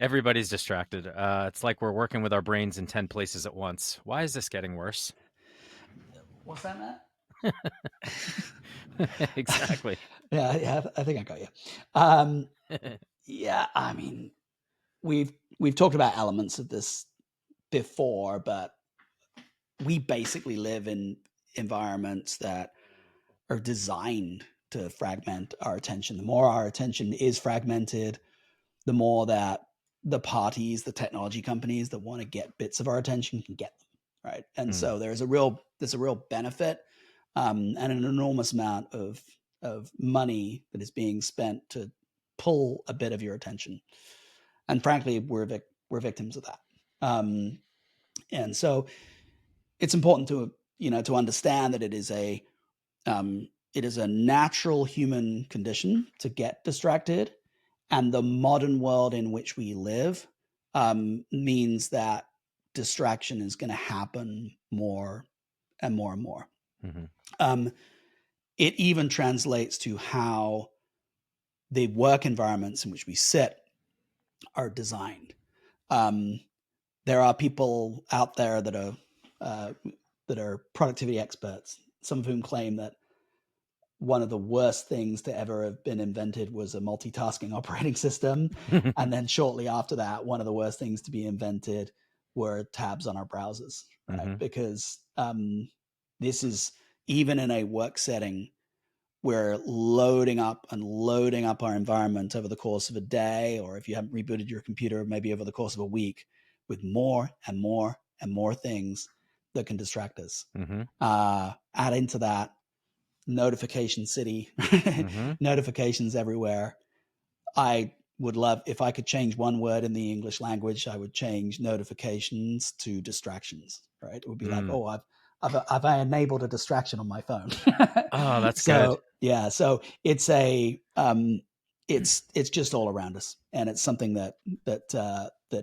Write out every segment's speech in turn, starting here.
Everybody's distracted. It's like we're working with our brains in 10 places at once. Why is this getting worse? What's that, Matt? Exactly. Yeah, I think I got you. Um, yeah, I mean, we've talked about elements of this before, but we basically live in environments that are designed to fragment our attention. The more our attention is fragmented, the more that the parties, the technology companies that want to get bits of our attention can get them, right? And Mm, so there's a real benefit and an enormous amount of money that is being spent to pull a bit of your attention. And frankly, we're victims of that. Um, and so it's important to understand that it is a natural human condition to get distracted, and the modern world in which we live means that distraction is going to happen more and more and more. hmm Um, it even translates to how the work environments in which we sit are designed. Um, there are people out there uh, that are productivity experts, some of whom claim that one of the worst things to ever have been invented was a multitasking operating system. And then shortly after that, one of the worst things to be invented were tabs on our browsers, right? hmm Because this is, even in a work setting, we're loading up and loading up our environment over the course of a day, or if you haven't rebooted your computer, maybe over the course of a week, with more and more and more things that can distract us. hmm Add into that notification city, hmm notifications everywhere. I would love, if I could change one word in the English language, I would change notifications to distractions. Right? It would be like, Mm. oh, I've enabled a distraction on my phone. Oh, that's good. So yeah, so it's just all around us, and it's something that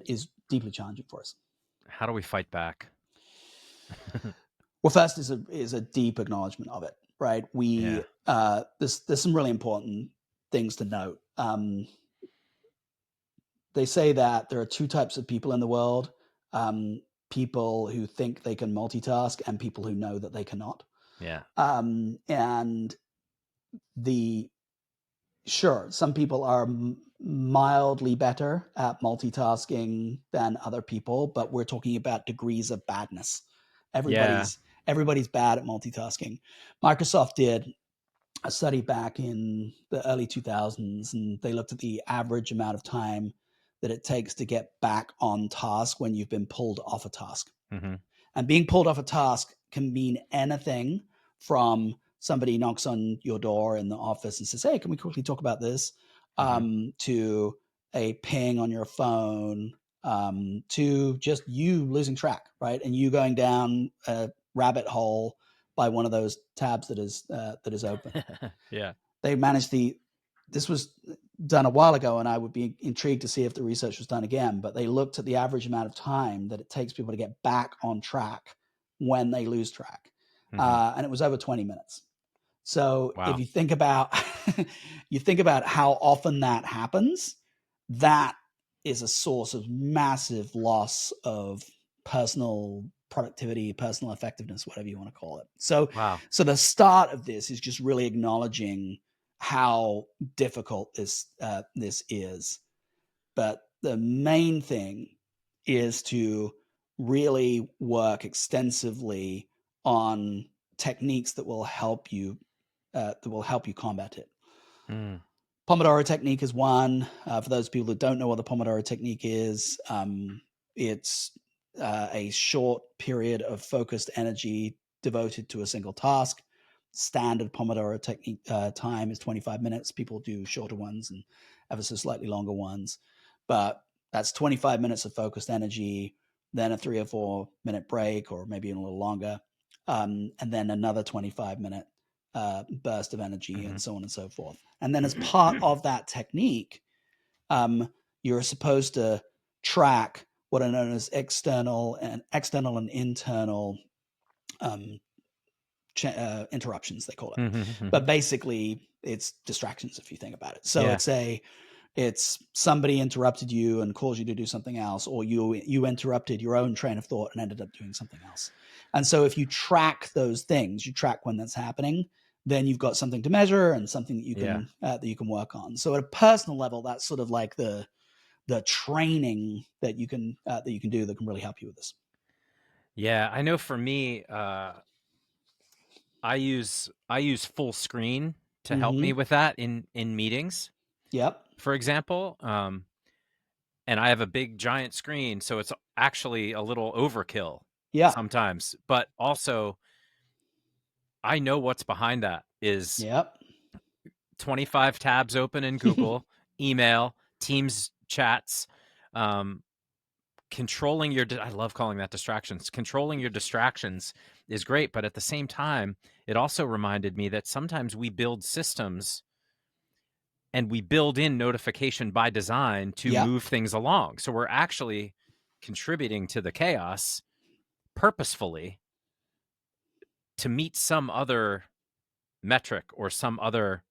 is deeply challenging for us. How do we fight back? Well, first is a deep acknowledgement of it, right? Yeah. There's some really important things to note. They say that there are two types of people in the world: people who think they can multitask and people who know that they cannot. Yeah. And the sure, some people are mildly better at multitasking than other people, but we're talking about degrees of badness. Yeah. Everybody's bad at multitasking. Microsoft did a study back in the early 2000s, and they looked at the average amount of time that it takes to get back on task when you've been pulled off a task. hmm And being pulled off a task can mean anything from somebody knocks on your door in the office and says, "Hey, can we quickly talk about this?" hmm To a ping on your phone, to just you losing track, right? And you going down a rabbit hole by one of those tabs that is open. Yeah. They managed the This was done a while ago, and I would be intrigued to see if the research was done again. But they looked at the average amount of time that it takes people to get back on track when they lose track, hmm and it was over 20 minutes. So if Wow. you think about you think about how often that happens, that is a source of massive loss of personal productivity, personal effectiveness, whatever you want to call it. So Wow. so the start of this is just really acknowledging how difficult this is. But the main thing is to really work extensively on techniques that will help you combat it. Mm. Pomodoro technique is one. For those people that don't know what the Pomodoro technique is, it's a short period of focused energy devoted to a single task. Standard Pomodoro technique time is 25 minutes. People do shorter ones and ever so slightly longer ones, but that's 25 minutes of focused energy, then a 3 or 4 minute break, or maybe even a little longer, and then another 25-minute burst of energy, hmm and so on and so forth. And then, as part of that technique, you're supposed to track what are known as external and internal um, interruptions. They call it, hmm but basically, it's distractions if you think about it. So Yeah. it's a It's somebody interrupted you and caused you to do something else, or you interrupted your own train of thought and ended up doing something else. And so if you track those things, you track when that's happening, then you've got something to measure and something that you can work on. So at a personal level, that's sort of like the training that you can do that can really help you with this. Yeah, I know for me, I use full screen to help me with that in meetings, Yep. for example. And I have a big giant screen, so it's actually a little overkill Yeah. sometimes. But also, I know what's behind that is Yep. 25 tabs open in Google, email, Teams chats, controlling your I love calling that distractions. Controlling your distractions is great, but at the same time, it also reminded me that sometimes we build systems and we build in notification by design to Yep. move things along. So we're actually contributing to the chaos purposefully to meet some other metric or some other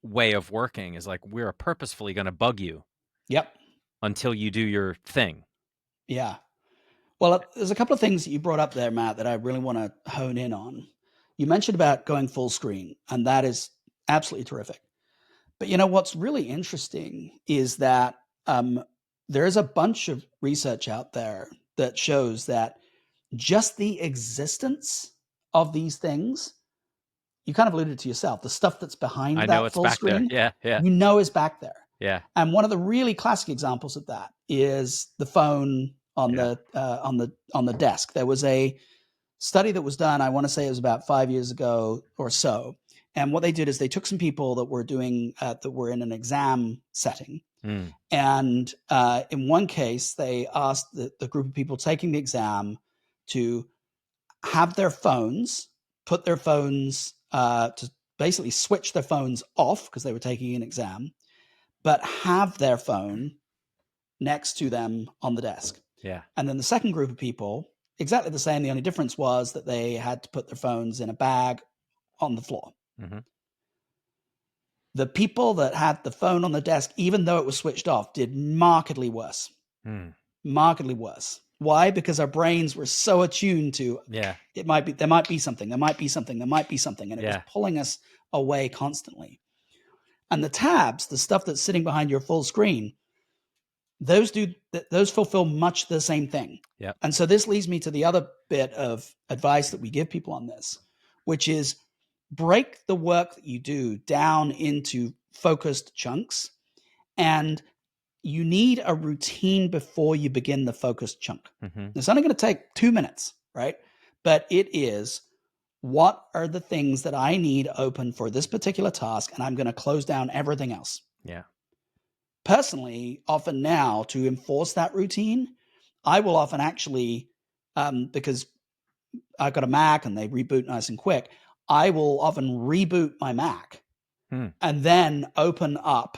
way of working. Is like, we're purposefully going to bug you Yep. until you do your thing. Yeah. Well, there's a couple of things that you brought up there, Matt, that I really want to hone in on. You mentioned about going full screen, and that is absolutely terrific. But what's really interesting is that there's a bunch of research out there that shows that just the existence of these things, you kind of alluded to yourself, the stuff that's behind I know that it's full back screen, there. Yeah. is back there. Yeah. And one of the really classic examples of that is the phone on the desk. There was a study that was done, I want to say it was about 5 years ago or so. And what they did is they took some people that were doing that were in an exam setting. And in one case, they asked the group of people taking the exam to have their phones, put their phones to basically switch their phones off because they were taking an exam, but have their phone next to them on the desk. Yeah. And then the second group of people, exactly the same. The only difference was that they had to put their phones in a bag on the floor. Mm-hmm. The people that had the phone on the desk, even though it was switched off, did markedly worse. Markedly worse. Why? Because our brains were so attuned to, there might be something, and it was pulling us away constantly. And the tabs, the stuff that's sitting behind your full screen, those fulfill much the same thing. Yep. And so this leads me to the other bit of advice that we give people on this, which is break the work that you do down into focused chunks. And you need a routine before you begin the focused chunk. It's only going to take 2 minutes, right? But it is, what are the things that I need open for this particular task? And I'm going to close down everything else. Yeah. Personally, often now, to enforce that routine, I will often actually, because I've got a Mac and they reboot nice and quick, I will often reboot my Mac and then open up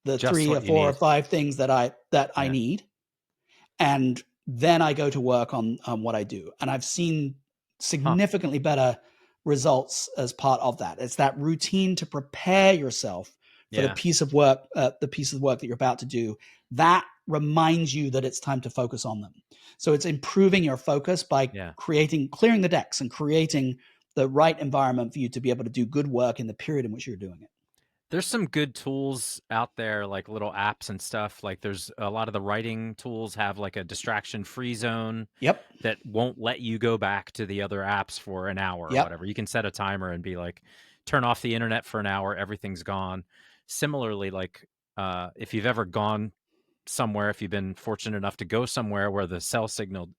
the Just 3 or 4 or 5 things that I need. And then I go to work on what I do. And I've seen significantly better results as part of that. It's that routine to prepare yourself for the piece of work that you're about to do. That reminds you that it's time to focus on them. So it's improving your focus by clearing the decks and creating the right environment for you to be able to do good work in the period in which you're doing it. There's some good tools out there, like little apps and stuff. Like there's a lot of the writing tools have like a distraction-free zone that won't let you go back to the other apps for an hour or whatever. You can set a timer and be like, turn off the internet for an hour, everything's gone. Similarly, like if you've ever gone somewhere, if you've been fortunate enough to go somewhere where the cell signal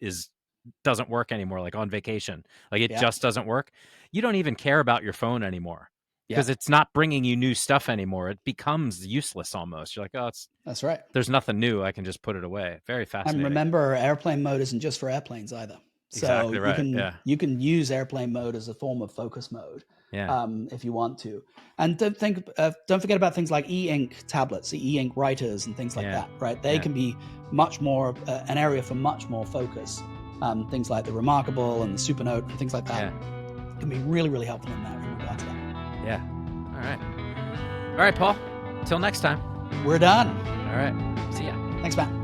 doesn't work anymore, like on vacation, like it just doesn't work, you don't even care about your phone anymore because it's not bringing you new stuff anymore. It becomes useless almost. You're like, oh, that's right. There's nothing new. I can just put it away. Very fascinating. And remember, airplane mode isn't just for airplanes either. Exactly so right. You can use airplane mode as a form of focus mode. If you want to. And don't forget about things like e-ink tablets, the e-ink writers and things like that, right? They can be much more an area for much more focus. Things like the Remarkable and the Supernote and things like that can be really, really helpful in regard to that. Yeah. All right, Paul. Till next time. We're done. All right. See ya. Thanks, Matt.